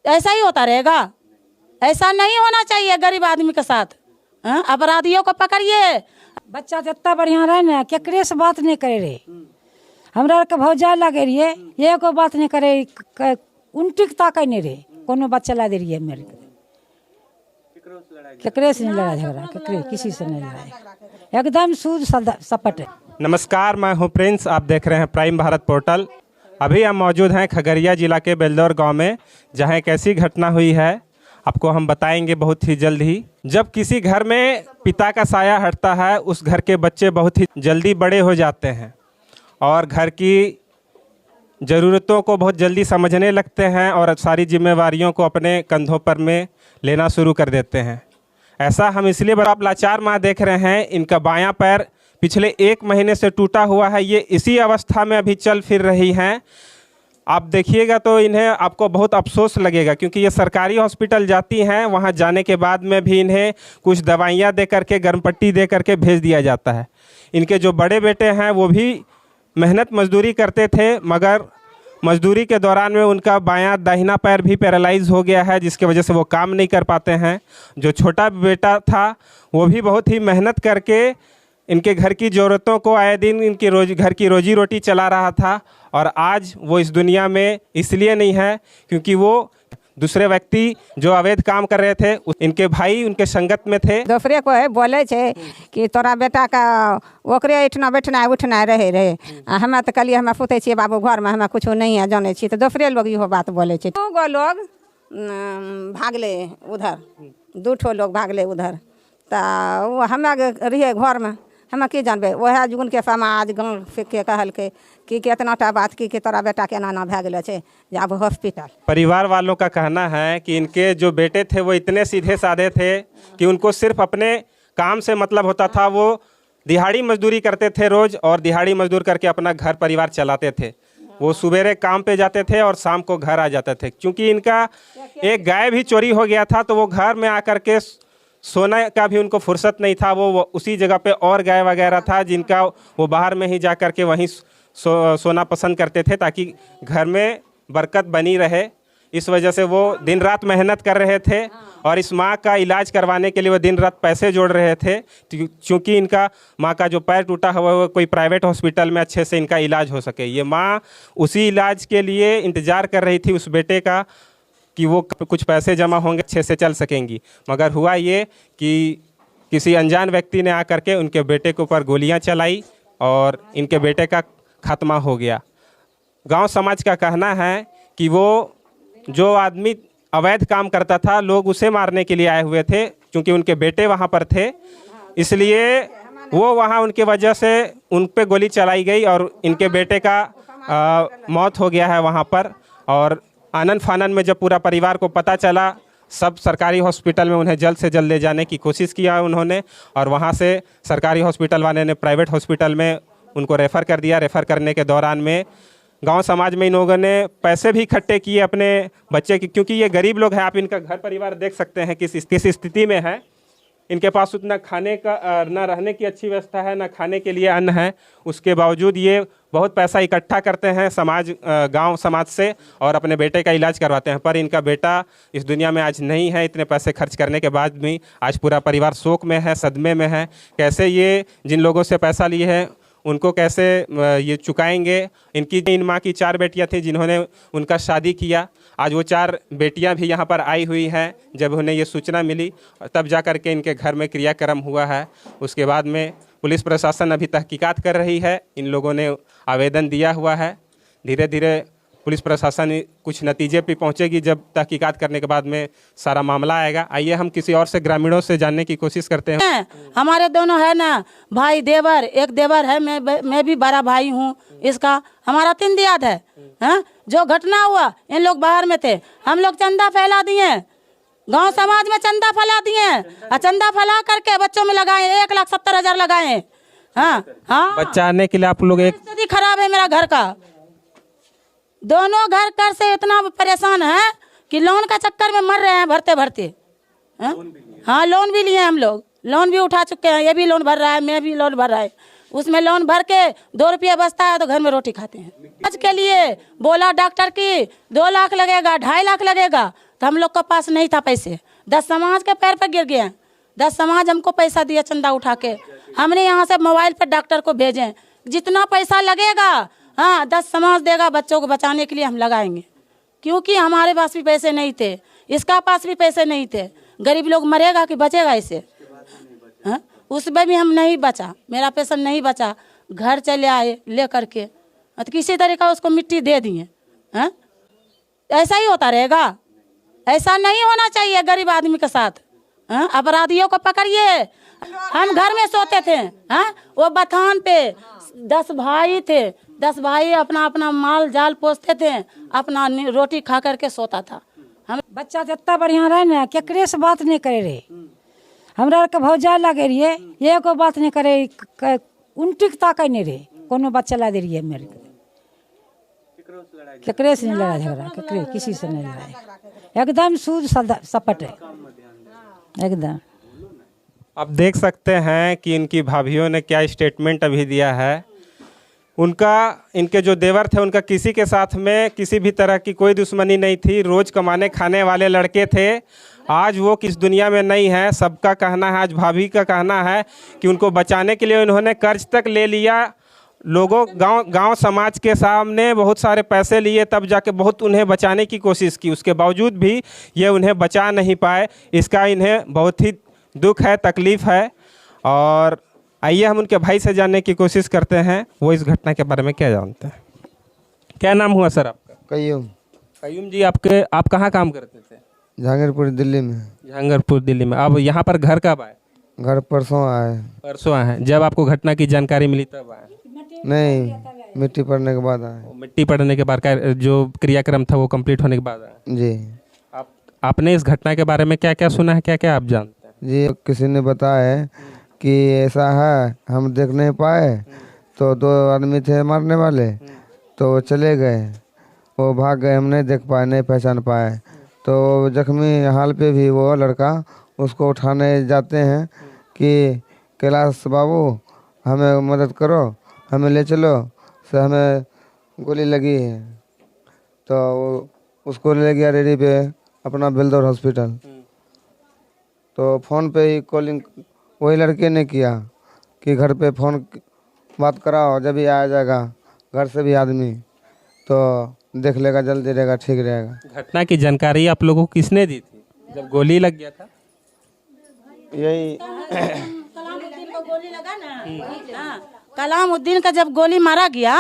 ऐसा ही होता रहेगा? ऐसा नहीं होना चाहिए गरीब आदमी के साथ। अपराधियों को पकड़िए। बच्चा जितना बढ़िया रहे ना, केकरे से बात नहीं करे रे। हमरा के भौजाई लगे रहिए, ये को बात नहीं करे, उल्टी ताकत नहीं रे। कोनो बच्चा ला दे रही है मेरे को, केकरे से नहीं लड़ा झगड़ा, केकरे किसी से नहीं लड़ा, एकदम सूद सपट है। नमस्कार, मैं हूं प्रिंस। आप देख रहे हैं प्राइम भारत पोर्टल। अभी हम मौजूद हैं खगड़िया जिला के बेलदौर गांव में, जहां एक ऐसी घटना हुई है आपको हम बताएंगे बहुत ही जल्द ही। जब किसी घर में पिता का साया हटता है, उस घर के बच्चे बहुत ही जल्दी बड़े हो जाते हैं और घर की ज़रूरतों को बहुत जल्दी समझने लगते हैं और सारी जिम्मेवारियों को अपने कंधों पर में लेना शुरू कर देते हैं। ऐसा हम इसलिए आप लाचार माँ देख रहे हैं, इनका बायां पैर पिछले 1 महीने से टूटा हुआ है। ये इसी अवस्था में अभी चल फिर रही हैं। आप देखिएगा तो इन्हें आपको बहुत अफसोस लगेगा, क्योंकि ये सरकारी हॉस्पिटल जाती हैं, वहाँ जाने के बाद में भी इन्हें कुछ दवाइयाँ दे करके, गर्म पट्टी दे करके भेज दिया जाता है। इनके जो बड़े बेटे हैं वो भी मेहनत मजदूरी करते थे, मगर मजदूरी के दौरान में उनका बायां दाहिना पैर भी पैरालाइज हो गया है, जिसकी वजह से वो काम नहीं कर पाते हैं। जो छोटा बेटा था वो भी बहुत ही मेहनत करके इनके घर की ज़रूरतों को आए दिन इनकी घर की रोजी रोटी चला रहा था, और आज वो इस दुनिया में इसलिए नहीं है क्योंकि वो दूसरे व्यक्ति जो अवैध काम कर रहे थे, इनके भाई उनके संगत में थे। दूसरे को है बोले छे कि तोरा बेटा का ओकरे उठना बैठना उठना रहे हमें तो कलिए हमें पूछे छे बाबू घर में हमें कुछ नहीं है जाने छी, तो दूसरे लोग इहो बात बोले छे। 2 गो लोग भागले उधर, 2 ठो लोग भागले उधर, तो हमें रहिए घर में, हमें की जानबे। वह जुगन के समाज गाँव के कहलके कि कितनाटा बात की कि तोरा बेटा के ना भै गेलो छे, जाब हॉस्पिटल। परिवार वालों का कहना है कि इनके जो बेटे थे वो इतने सीधे साधे थे कि उनको सिर्फ अपने काम से मतलब होता था। वो दिहाड़ी मजदूरी करते थे रोज़, और दिहाड़ी मजदूर करके अपना घर परिवार चलाते थे। वो सवेरे काम पे जाते थे और शाम को घर आ जाते थे। क्योंकि इनका एक गाय भी चोरी हो गया था, तो वो घर में आकर के सोने का भी उनको फुर्सत नहीं था। वो उसी जगह पे और गाय वगैरह था जिनका वो बाहर में ही जा कर के वहीं सोना पसंद करते थे, ताकि घर में बरकत बनी रहे। इस वजह से वो दिन रात मेहनत कर रहे थे, और इस माँ का इलाज करवाने के लिए वो दिन रात पैसे जोड़ रहे थे। क्योंकि इनका माँ का जो पैर टूटा हुआ है वो कोई प्राइवेट हॉस्पिटल में अच्छे से इनका इलाज हो सके। ये माँ उसी इलाज के लिए इंतज़ार कर रही थी उस बेटे का कि वो कुछ पैसे जमा होंगे, अच्छे से चल सकेंगी। मगर हुआ ये कि किसी अनजान व्यक्ति ने आकर के उनके बेटे के ऊपर गोलियां चलाई और इनके बेटे का खात्मा हो गया। गांव समाज का कहना है कि वो जो आदमी अवैध काम करता था, लोग उसे मारने के लिए आए हुए थे, क्योंकि उनके बेटे वहां पर थे, इसलिए वो वहां उनके वजह से उन पे गोली चलाई गई और इनके बेटे का मौत हो गया है वहां पर। और आनन फानन में जब पूरा परिवार को पता चला, सब सरकारी हॉस्पिटल में उन्हें जल्द से जल्द ले जाने की कोशिश किया उन्होंने, और वहाँ से सरकारी हॉस्पिटल वाले ने प्राइवेट हॉस्पिटल में उनको रेफ़र कर दिया। रेफ़र करने के दौरान में गांव समाज में इन लोगों ने पैसे भी इकट्ठे किए अपने बच्चे की, क्योंकि ये गरीब लोग हैं। आप इनका घर परिवार देख सकते हैं किस स्थिति में है। इनके पास उतना खाने का ना रहने की अच्छी व्यवस्था है, ना खाने के लिए अन्न है। उसके बावजूद ये बहुत पैसा इकट्ठा करते हैं गांव समाज से, और अपने बेटे का इलाज करवाते हैं। पर इनका बेटा इस दुनिया में आज नहीं है। इतने पैसे खर्च करने के बाद भी आज पूरा परिवार शोक में है, सदमे में है। कैसे ये जिन लोगों से पैसा लिए हैं उनको कैसे ये चुकाएंगे। इन माँ की 4 बेटियाँ थीं जिन्होंने उनका शादी किया। आज वो 4 बेटियां भी यहाँ पर आई हुई हैं। जब उन्हें ये सूचना मिली तब जा कर के इनके घर में क्रियाक्रम हुआ है। उसके बाद में पुलिस प्रशासन अभी तहकीकात कर रही है। इन लोगों ने आवेदन दिया हुआ है। धीरे धीरे पुलिस प्रशासन कुछ नतीजे पे पहुंचेगी जब तहकीकात करने के बाद में सारा मामला आएगा। आइए हम किसी और से ग्रामीणों से जानने की कोशिश करते हैं। हमारे दोनों है ना भाई, देवर, एक देवर है, मैं भी बड़ा भाई हूँ इसका। हमारा 3 दियाद है। जो घटना हुआ, इन लोग बाहर में थे, हम लोग चंदा फैला दिए, गांव समाज में चंदा फैला दिए, और चंदा फैला करके बच्चों में लगाए 1,70,000 लगाए। हाँ, बच्चा आने के लिए आप लोग एक स्थिति खराब है मेरा घर का। दोनों घर कर से इतना परेशान है कि लोन का चक्कर में मर रहे हैं भरते भरते। हाँ, लोन भी लिए हम लोग, लोन भी उठा चुके हैं। ये भी लोन भर रहा है, मैं भी लोन भर रहा है। उसमें लोन भर के 2 रुपये बचता है तो घर में रोटी खाते हैं। आज के लिए बोला डॉक्टर की 2 लाख लगेगा, 2.5 लाख लगेगा। तो हम लोग के पास नहीं था पैसे, 10 समाज के पैर पर गिर गए। 10 समाज हमको पैसा दिया चंदा उठा के, हमने यहाँ से मोबाइल पर डॉक्टर को भेजे, जितना पैसा लगेगा हाँ 10 समाज देगा, बच्चों को बचाने के लिए हम लगाएंगे, क्योंकि हमारे पास भी पैसे नहीं थे, इसका पास भी पैसे नहीं थे। गरीब लोग मरेगा कि बचेगा इसे? हाँ, उसमें भी हम नहीं बचा, मेरा पेशेंट नहीं बचा, घर चले आए ले करके, तो किसी तरीका उसको मिट्टी दे दिए। हाँ, ऐसा ही होता रहेगा? ऐसा नहीं होना चाहिए गरीब आदमी के साथ। हाँ, अपराधियों को पकड़िए। हम घर में सोते थे, हाँ, वो बथान पे 10 भाई थे, 10 भाई अपना अपना माल जाल पोसते थे, अपना रोटी खा करके सोता था। हम बच्चा जितना बढ़िया रहे ना, केकरे से बात नहीं करे रे। हमरा के भौजाई लगे रहिए, एगो बात नहीं करे, उनटिक ताकै नहीं रे। कोनो बच्चा ला दे रही है मेरे को, केकरे से नहीं लड़ा झगड़ा, केकरे किसी से नहीं लड़ा, एकदम सूद सपट है एकदम। आप देख सकते हैं कि इनकी भाभीयों ने क्या स्टेटमेंट अभी दिया है। इनके जो देवर थे उनका किसी के साथ में किसी भी तरह की कोई दुश्मनी नहीं थी, रोज़ कमाने खाने वाले लड़के थे। आज वो किस दुनिया में नहीं है। सबका कहना है, आज भाभी का कहना है कि उनको बचाने के लिए उन्होंने कर्ज तक ले लिया, लोगों गांव समाज के सामने बहुत सारे पैसे लिए, तब जाके बहुत उन्हें बचाने की कोशिश की। उसके बावजूद भी ये उन्हें बचा नहीं पाए, इसका इन्हें बहुत ही दुख है, तकलीफ़ है। और आइए हम उनके भाई से जानने की कोशिश करते हैं, वो इस घटना के बारे में क्या जानते हैं। क्या नाम हुआ सर आपका? कयूम। कयूम जी, आप कहाँ काम करते थे? जहांगीरपुर दिल्ली में। जहांगीरपुर दिल्ली में। अब यहाँ पर घर कब आए? घर परसों आए। परसों आए हैं। जब आपको घटना की जानकारी मिली तब आए? नहीं, मिट्टी पड़ने के बाद आए। मिट्टी पड़ने के बाद का जो क्रियाक्रम था वो कंप्लीट होने के बाद आए? जी। आपने इस घटना के बारे में क्या क्या सुना है, क्या क्या आप जानते हैं? जी, किसी ने बताया है कि ऐसा है, हम देख नहीं पाए तो 2 आदमी थे मारने वाले, तो वो चले गए, वो भाग गए, हम नहीं देख पाए, नहीं पहचान पाए। तो जख्मी हाल पे भी वो लड़का उसको उठाने जाते हैं कि कैलाश बाबू हमें मदद करो, हमें ले चलो, से हमें गोली लगी है। तो वो उसको ले गया रेडी पे अपना बेलदौर हॉस्पिटल। तो फ़ोन पे ही कॉलिंग वही लड़के ने किया कि घर पे फ़ोन बात कराओ, जब भी आ जाएगा घर से भी आदमी तो देख लेगा, जल्दी रहेगा, ठीक रहेगा। घटना की जानकारी आप लोगों को किसने दी थी जब गोली लग गया था? यही कलामुद्दीन को गोली लगा ना, हाँ, कलामुद्दीन का जब गोली मारा गया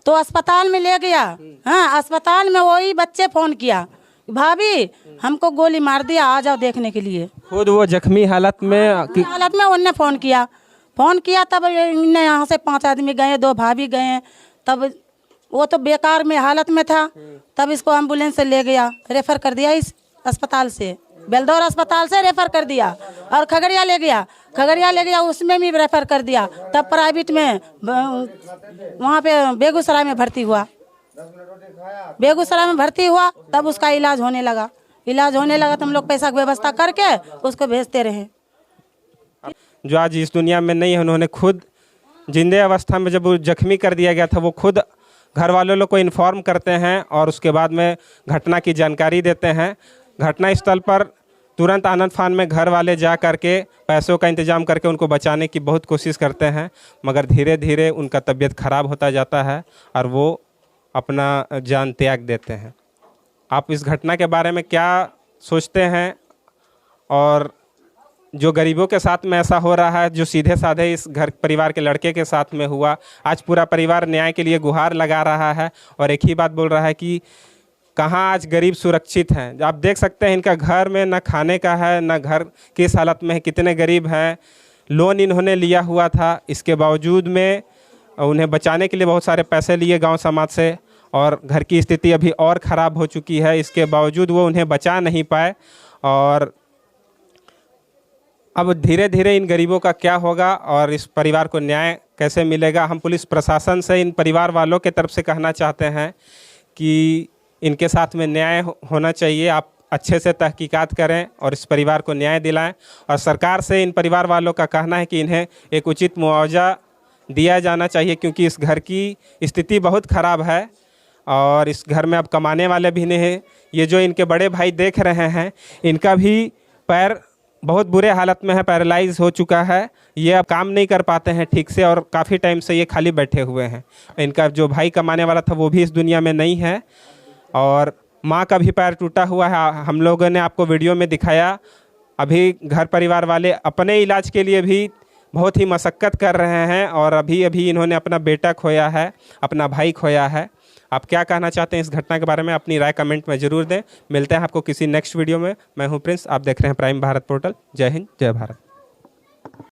तो अस्पताल में ले गया। हाँ, अस्पताल में वही बच्चे फ़ोन किया, भाभी हमको गोली मार दिया, आ जाओ देखने के लिए। खुद वो जख्मी हालत में उनने फ़ोन किया तब इन्हें यहाँ से 5 आदमी गए, 2 भाभी गए, तब वो तो बेकार में हालत में था, तब इसको एम्बुलेंस से ले गया, रेफ़र कर दिया इस अस्पताल से, बेलदौर अस्पताल से रेफ़र कर दिया, और खगड़िया ले गया, उसमें भी रेफ़र कर दिया। तब प्राइवेट में वहाँ पे बेगूसराय में भर्ती हुआ, तब उसका इलाज होने लगा, तो हम लोग पैसा की व्यवस्था करके उसको भेजते रहे। जो आज इस दुनिया में नहीं है, उन्होंने खुद जिंदे अवस्था में जब वो जख्मी कर दिया गया था, वो खुद घर वालों लोग को इन्फॉर्म करते हैं और उसके बाद में घटना की जानकारी देते हैं। घटना स्थल पर तुरंत आनंद फान में घर वाले जा करके पैसों का इंतजाम करके उनको बचाने की बहुत कोशिश करते हैं, मगर धीरे धीरे उनका तबीयत खराब होता जाता है और वो अपना जान त्याग देते हैं। आप इस घटना के बारे में क्या सोचते हैं? और जो गरीबों के साथ में ऐसा हो रहा है, जो सीधे साधे इस घर परिवार के लड़के के साथ में हुआ, आज पूरा परिवार न्याय के लिए गुहार लगा रहा है और एक ही बात बोल रहा है कि कहाँ आज गरीब सुरक्षित हैं। आप देख सकते हैं इनका घर में न खाने का है, न घर किस हालत में है, कितने गरीब हैं, लोन इन्होंने लिया हुआ था, इसके बावजूद में उन्हें बचाने के लिए बहुत सारे पैसे लिए गांव समाज से, और घर की स्थिति अभी और ख़राब हो चुकी है, इसके बावजूद वो उन्हें बचा नहीं पाए। और अब धीरे धीरे इन गरीबों का क्या होगा और इस परिवार को न्याय कैसे मिलेगा? हम पुलिस प्रशासन से इन परिवार वालों के तरफ से कहना चाहते हैं कि इनके साथ में न्याय होना चाहिए। आप अच्छे से तहकीकात करें और इस परिवार को न्याय दिलाएं। और सरकार से इन परिवार वालों का कहना है कि इन्हें एक उचित मुआवजा दिया जाना चाहिए, क्योंकि इस घर की स्थिति बहुत ख़राब है और इस घर में अब कमाने वाले भी नहीं हैं। ये जो इनके बड़े भाई देख रहे हैं, इनका भी पैर बहुत बुरे हालत में है, पैरालाइज हो चुका है। ये अब काम नहीं कर पाते हैं ठीक से और काफ़ी टाइम से ये खाली बैठे हुए हैं। इनका जो भाई कमाने वाला था वो भी इस दुनिया में नहीं है और माँ का भी पैर टूटा हुआ है। हम लोगों ने आपको वीडियो में दिखाया। अभी घर परिवार वाले अपने इलाज के लिए भी बहुत ही मशक्क़त कर रहे हैं और अभी अभी इन्होंने अपना बेटा खोया है, अपना भाई खोया है। आप क्या कहना चाहते हैं इस घटना के बारे में? अपनी राय कमेंट में ज़रूर दें। मिलते हैं आपको किसी नेक्स्ट वीडियो में। मैं हूं प्रिंस, आप देख रहे हैं प्राइम भारत पोर्टल। जय हिंद, जय भारत।